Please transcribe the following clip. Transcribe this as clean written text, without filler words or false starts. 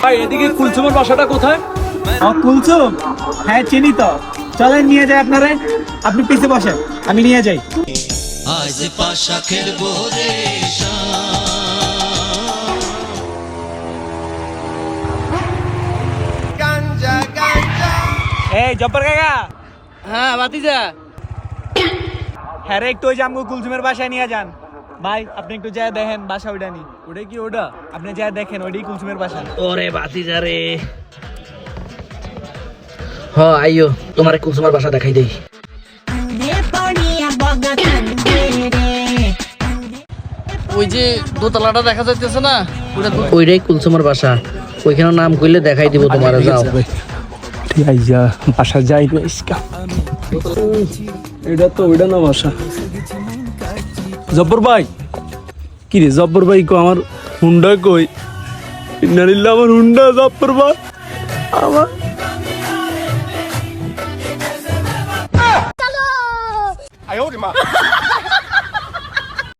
ভাই এদিকে কুলসুমের বাসাটা কোথায়? কুলসুম, হ্যাঁ চিনি তো। চলেন নিয়ে যাই আপনারে। আপনি পিছে বসেন, আমি নিয়ে যাই। আজ পাশা খেলবো রে এই জব্বর কাকা। হ্যাঁ ভাতিজা, হ্যাঁ রে, একটু ওই যে আমগো কুলসুমের বাসায় নিয়ে যান। ভাই আপনি একটু যায় দেখেন বাসা ওইটা নি। ওটা কি ওটা? আপনি যায় দেখেন, ওইটাই কুলসুমের বাসা। ওরে ভাতিজা রে। হ আইও, তোমার কুলসুমার বাসা দেখাই দেই। ওই যে দোতলাটা দেখা যাইতেছে না, ওইটাই কুলসুমার বাসা। ওইখানে নাম কইলে দেখাই দিব তোমার। যাও ঠিক আছে, বাসা যাই এটা তো ওইটা না বাসা। জব্বর ভাই, কি রে জব্বর ভাই কো আমার হুন্ডা কই? ইন্নালিল্লাহ, আমার হুন্ডা জব্বর ভাই আমার